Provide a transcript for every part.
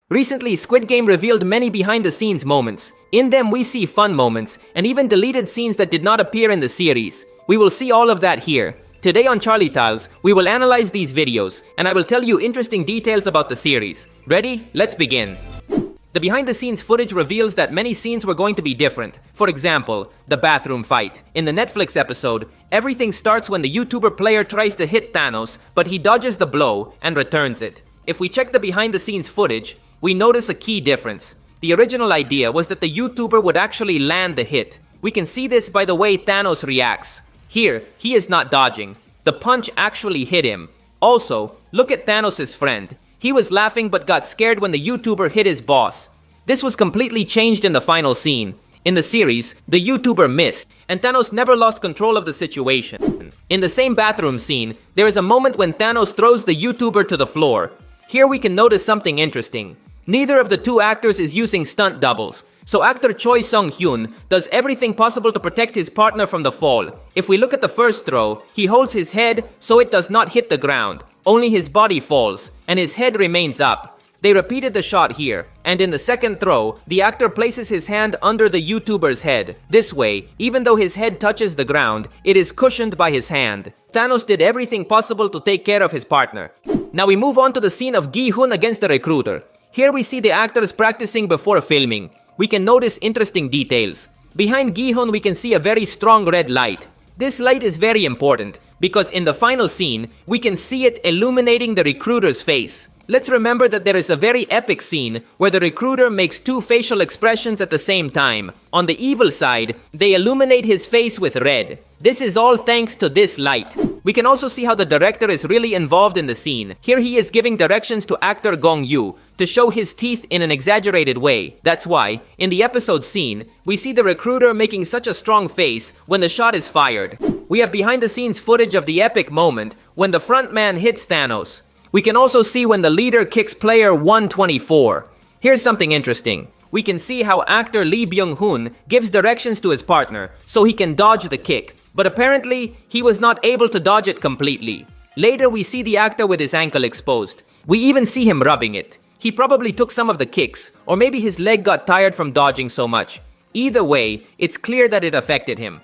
Recently, Squid Game revealed many behind-the-scenes moments. In them, we see fun moments, and even deleted scenes that did not appear in the series. We will see all of that here. Today on Charlie Tiles, we will analyze these videos, and I will tell you interesting details about the series. Ready? Let's begin. The behind-the-scenes footage reveals that many scenes were going to be different. For example, the bathroom fight. In the Netflix episode, everything starts when the YouTuber player tries to hit Thanos, but he dodges the blow and returns it. If we check the behind-the-scenes footage, we notice a key difference. The original idea was that the YouTuber would actually land the hit. We can see this by the way Thanos reacts. Here, he is not dodging. The punch actually hit him. Also, look at Thanos' friend. He was laughing but got scared when the YouTuber hit his boss. This was completely changed in the final scene. In the series, the YouTuber missed, and Thanos never lost control of the situation. In the same bathroom scene, there is a moment when Thanos throws the YouTuber to the floor. Here we can notice something interesting. Neither of the two actors is using stunt doubles. So actor Choi Sung-hyun does everything possible to protect his partner from the fall. If we look at the first throw, he holds his head so it does not hit the ground. Only his body falls, and his head remains up. They repeated the shot here, and in the second throw, the actor places his hand under the YouTuber's head. This way, even though his head touches the ground, it is cushioned by his hand. Thanos did everything possible to take care of his partner. Now we move on to the scene of Gi-hun against the recruiter. Here we see the actors practicing before filming. We can notice interesting details. Behind Gi-hun we can see a very strong red light. This light is very important because in the final scene, we can see it illuminating the recruiter's face. Let's remember that there is a very epic scene where the recruiter makes two facial expressions at the same time. On the evil side, they illuminate his face with red. This is all thanks to this light. We can also see how the director is really involved in the scene. Here he is giving directions to actor Gong-yoo to show his teeth in an exaggerated way. That's why, in the episode scene, we see the recruiter making such a strong face when the shot is fired. We have behind-the-scenes footage of the epic moment when the frontman hits Thanos. We can also see when the leader kicks player 124. Here's something interesting. We can see how actor Lee Jung-jae gives directions to his partner so he can dodge the kick. But apparently, he was not able to dodge it completely. Later, we see the actor with his ankle exposed. We even see him rubbing it. He probably took some of the kicks, or maybe his leg got tired from dodging so much. Either way, it's clear that it affected him.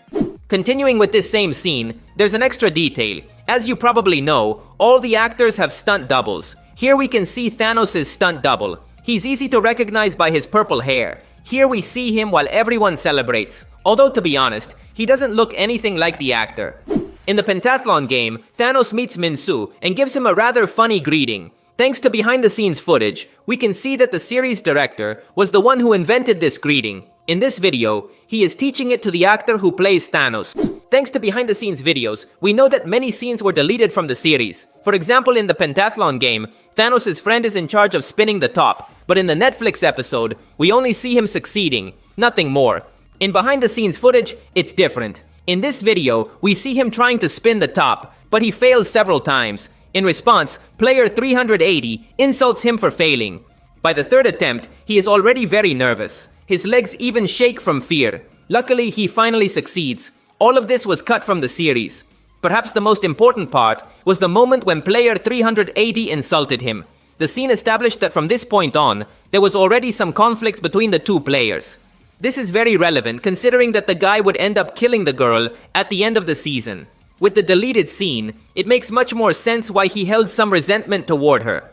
Continuing with this same scene, there's an extra detail. As you probably know, all the actors have stunt doubles. Here we can see Thanos' stunt double. He's easy to recognize by his purple hair. Here we see him while everyone celebrates. Although to be honest, he doesn't look anything like the actor. In the pentathlon game, Thanos meets Min-soo and gives him a rather funny greeting. Thanks to behind-the-scenes footage, we can see that the series director was the one who invented this greeting. In this video, he is teaching it to the actor who plays Thanos. Thanks to behind-the-scenes videos, we know that many scenes were deleted from the series. For example, in the pentathlon game, Thanos' friend is in charge of spinning the top, but in the Netflix episode, we only see him succeeding, nothing more. In behind-the-scenes footage, it's different. In this video, we see him trying to spin the top, but he fails several times. In response, player 380 insults him for failing. By the third attempt, he is already very nervous. His legs even shake from fear. Luckily, he finally succeeds. All of this was cut from the series. Perhaps the most important part was the moment when player 380 insulted him. The scene established that from this point on, there was already some conflict between the two players. This is very relevant considering that the guy would end up killing the girl at the end of the season. With the deleted scene, it makes much more sense why he held some resentment toward her.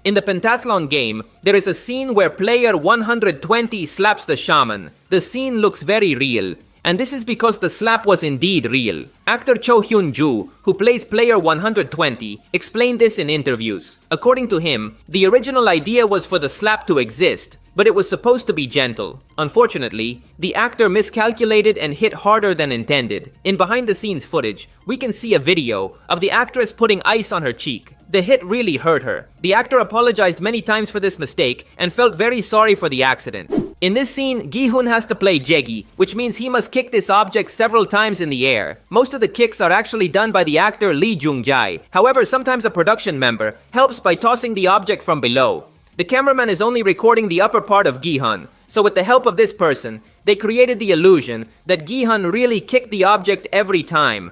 In the pentathlon game, there is a scene where player 120 slaps the shaman. The scene looks very real, and this is because the slap was indeed real. Actor Cho Hyun-joo, who plays player 120, explained this in interviews. According to him, the original idea was for the slap to exist, but it was supposed to be gentle. Unfortunately, the actor miscalculated and hit harder than intended. In behind-the-scenes footage, we can see a video of the actress putting ice on her cheek. The hit really hurt her. The actor apologized many times for this mistake and felt very sorry for the accident. In this scene, Gi-hun has to play Jaegi, which means he must kick this object several times in the air. Most of the kicks are actually done by the actor Lee Jung-jae. However, sometimes a production member helps by tossing the object from below. The cameraman is only recording the upper part of Gi-hun, so with the help of this person, they created the illusion that Gi-hun really kicked the object every time.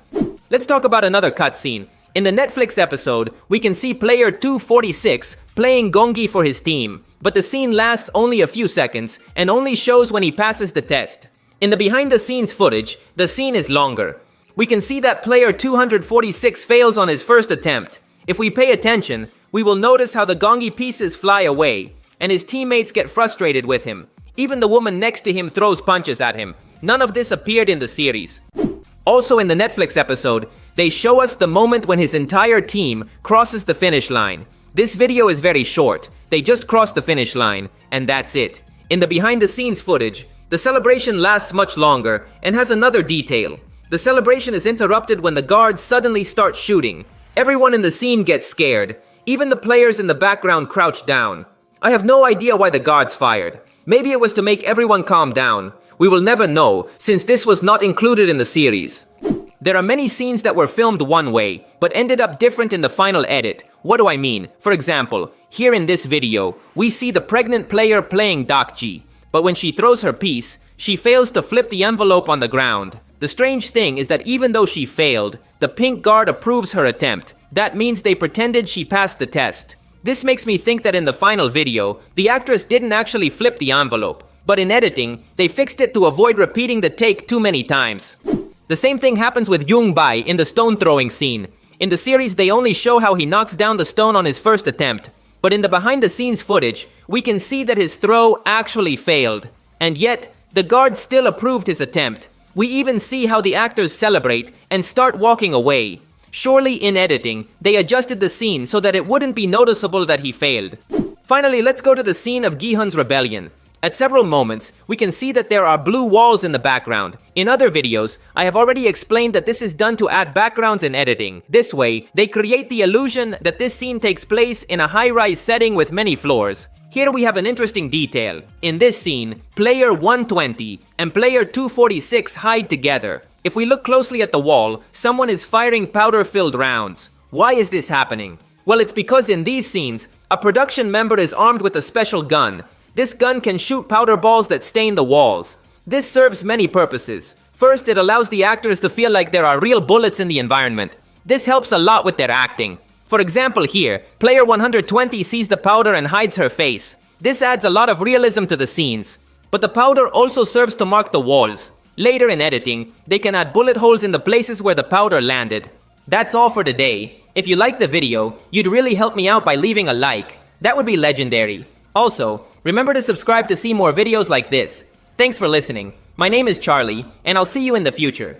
Let's talk about another cutscene. In the Netflix episode, we can see player 246 playing Gongi for his team. but the scene lasts only a few seconds and only shows when he passes the test. In the behind-the-scenes footage, the scene is longer. We can see that player 246 fails on his first attempt. If we pay attention, we will notice how the gongi pieces fly away, and his teammates get frustrated with him. Even the woman next to him throws punches at him. None of this appeared in the series. Also in the Netflix episode, they show us the moment when his entire team crosses the finish line. This video is very short. They just cross the finish line, and that's it. In the behind-the-scenes footage, the celebration lasts much longer and has another detail. The celebration is interrupted when the guards suddenly start shooting. Everyone in the scene gets scared. Even the players in the background crouch down. I have no idea why the guards fired. Maybe it was to make everyone calm down. We will never know, since this was not included in the series. There are many scenes that were filmed one way, but ended up different in the final edit. What do I mean? For example, here in this video, we see the pregnant player playing Dakji, but when she throws her piece, she fails to flip the envelope on the ground. The strange thing is that even though she failed, the pink guard approves her attempt. That means they pretended she passed the test. This makes me think that in the final video, the actress didn't actually flip the envelope, but in editing, they fixed it to avoid repeating the take too many times. The same thing happens with Jung-jae in the stone throwing scene. In the series, they only show how he knocks down the stone on his first attempt. But in the behind-the-scenes footage, we can see that his throw actually failed. And yet, the guard still approved his attempt. We even see how the actors celebrate and start walking away. Surely in editing, they adjusted the scene so that it wouldn't be noticeable that he failed. Finally, let's go to the scene of Gi-hun's rebellion. At several moments, we can see that there are blue walls in the background. In other videos, I have already explained that this is done to add backgrounds in editing. This way, they create the illusion that this scene takes place in a high-rise setting with many floors. Here we have an interesting detail. In this scene, player 120 and player 246 hide together. If we look closely at the wall, someone is firing powder-filled rounds. Why is this happening? Well, it's because in these scenes, a production member is armed with a special gun. This gun can shoot powder balls that stain the walls. This serves many purposes. First, it allows the actors to feel like there are real bullets in the environment. This helps a lot with their acting. For example here, player 120 sees the powder and hides her face. This adds a lot of realism to the scenes. But the powder also serves to mark the walls. Later in editing, they can add bullet holes in the places where the powder landed. That's all for today. If you liked the video, you'd really help me out by leaving a like. That would be legendary. Also, remember to subscribe to see more videos like this. Thanks for listening. My name is Charlie, and I'll see you in the future.